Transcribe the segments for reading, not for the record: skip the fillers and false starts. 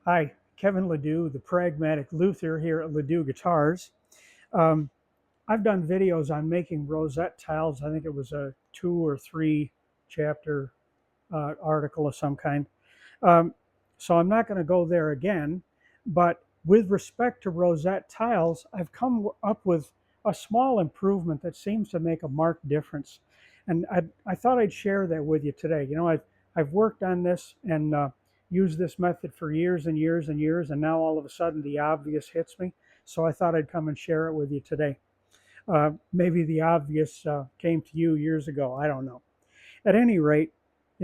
Hi, Kevin Ledoux, the pragmatic Luther here at Ledoux Guitars. Um, I've done videos on making rosette tiles. I think it was a 2 or 3 chapter article of some kind. Um, so I'm not going to go there again. But with respect to rosette tiles, I've come up with a small improvement that seems to make a marked difference. And I thought I'd share that with you today. I've worked on this and used this method for years and years and years, and now all of a sudden the obvious hits me. So I thought I'd come and share it with you today. Maybe the obvious came to you years ago. I don't know. At any rate,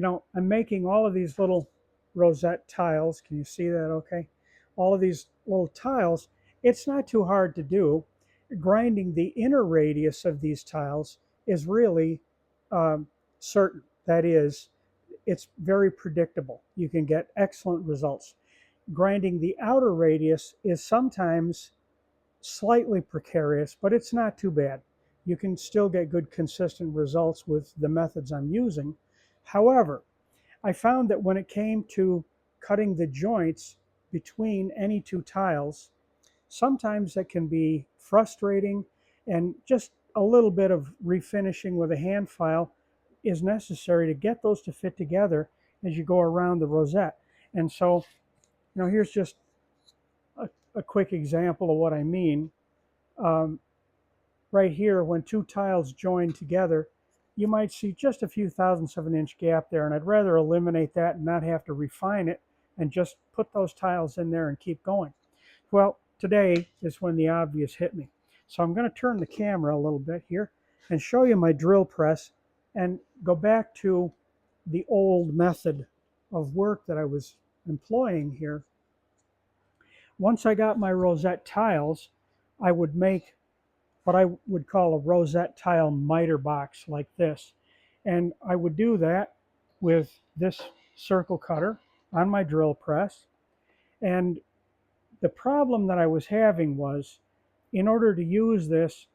I'm making all of these little rosette tiles. Can you see that okay? All of these little tiles. It's not too hard to do. Grinding the inner radius of these tiles is really um, certain. That is, it's very predictable. You can get excellent results. Grinding the outer radius is sometimes slightly precarious, but it's not too bad. You can still get good consistent results with the methods I'm using. However, I found that when it came to cutting the joints between any two tiles, sometimes it can be frustrating, and just a little bit of refinishing with a hand file is necessary to get those to fit together as you go around the rosette. And so, here's just a quick example of what I mean. Um, right here, when two tiles join together, you might see just a few thousandths of an inch gap there, and I'd rather eliminate that and not have to refine it and just put those tiles in there and keep going. Well, today is when the obvious hit me. So I'm going to turn the camera a little bit here and show you my drill press and go back to the old method of work that I was employing here. Once I got my rosette tiles, I would make what I would call a rosette tile miter box like this. And I would do that with this circle cutter on my drill press. And the problem that I was having was, in order to use this,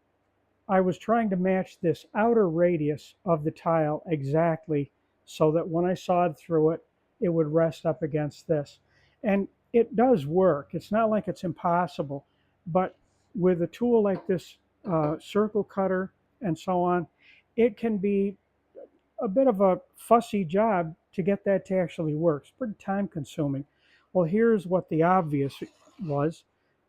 I was trying to match this outer radius of the tile exactly so that when I sawed through it, it would rest up against this. And it does work. It's not like it's impossible, but with a tool like this circle cutter and so on, it can be a bit of a fussy job to get that to actually work. It's pretty time consuming. Well, here's what the obvious was.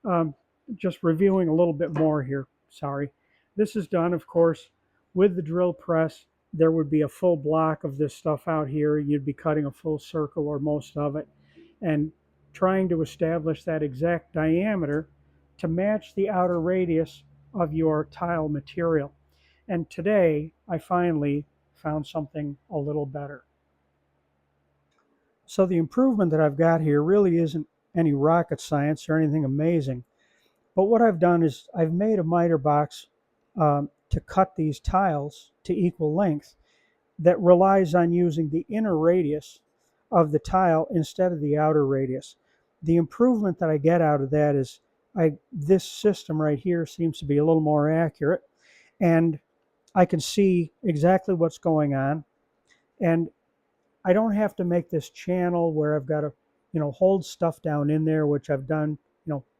Um, just reviewing a little bit more here, sorry. This is done, of course, with the drill press. There would be a full block of this stuff out here. You'd be cutting a full circle or most of it and trying to establish that exact diameter to match the outer radius of your tile material. And today, I finally found something a little better. So the improvement that I've got here really isn't any rocket science or anything amazing. But what I've done is I've made a miter box to cut these tiles to equal length that relies on using the inner radius of the tile instead of the outer radius. The improvement that I get out of that is this system right here seems to be a little more accurate, and I can see exactly what's going on, and I don't have to make this channel where I've got to, hold stuff down in there, which I've done,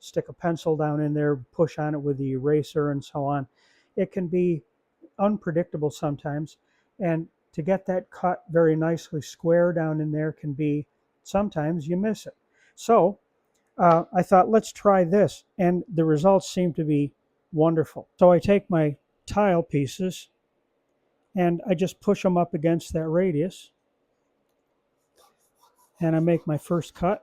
stick a pencil down in there, push on it with the eraser and so on. It can be unpredictable sometimes, and to get that cut very nicely square down in there can be, sometimes you miss it. So I thought, let's try this, and the results seem to be wonderful. So I take my tile pieces and I just push them up against that radius, and I make my first cut.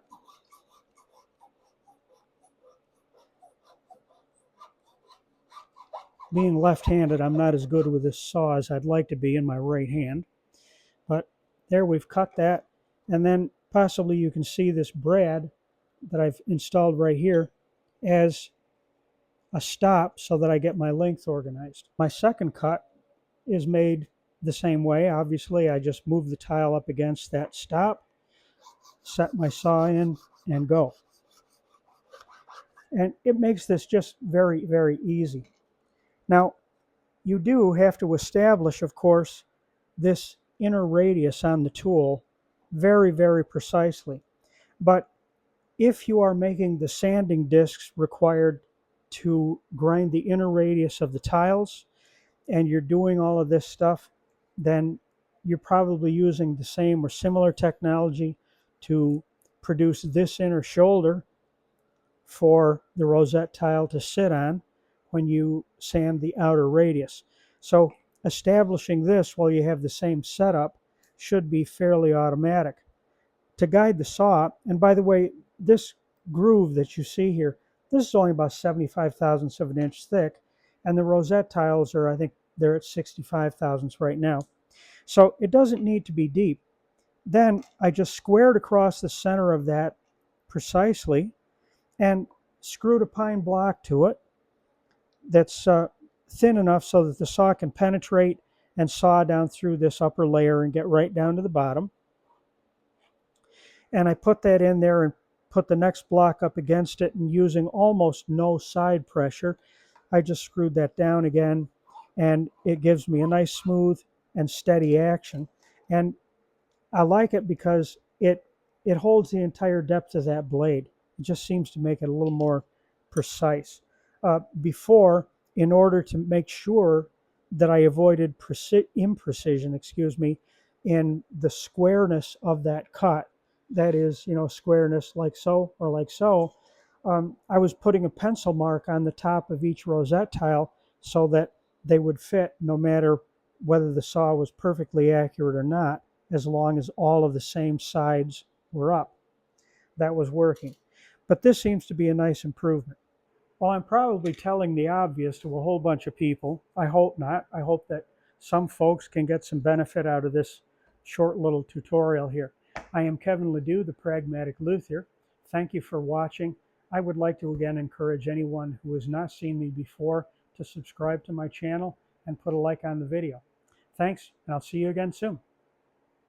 Being left-handed, I'm not as good with this saw as I'd like to be in my right hand. But there, we've cut that. And then possibly you can see this brad that I've installed right here as a stop so that I get my length organized. My second cut is made the same way. Obviously, I just move the tile up against that stop, set my saw in, and go. And it makes this just very, very easy. Now, you do have to establish, of course, this inner radius on the tool very, very precisely. But If you are making the sanding discs required to grind the inner radius of the tiles, and you're doing all of this stuff, then you're probably using the same or similar technology to produce this inner shoulder for the rosette tile to sit on when you sand the outer radius. So establishing this while you have the same setup should be fairly automatic. To guide the saw, and by the way, this groove that you see here, this is only about 75 thousandths of an inch thick, and the rosette tiles are, I think, they're at 65 thousandths right now. So it doesn't need to be deep. Then I just squared across the center of that precisely and screwed a pine block to it that's thin enough so that the saw can penetrate and saw down through this upper layer and get right down to the bottom. And I put that in there and put the next block up against it, and using almost no side pressure, I just screwed that down again, and it gives me a nice smooth and steady action. And I like it because it holds the entire depth of that blade. It just seems to make it a little more precise. Before, in order to make sure that I avoided imprecision, in the squareness of that cut, that is, squareness like so or like so, I was putting a pencil mark on the top of each rosette tile so that they would fit no matter whether the saw was perfectly accurate or not, as long as all of the same sides were up. That was working. But this seems to be a nice improvement. Well, I'm probably telling the obvious to a whole bunch of people. I hope not. I hope that some folks can get some benefit out of this short little tutorial here. I am Kevin Ledoux, the Pragmatic Luthier. Thank you for watching. I would like to again encourage anyone who has not seen me before to subscribe to my channel and put a like on the video. Thanks, and I'll see you again soon.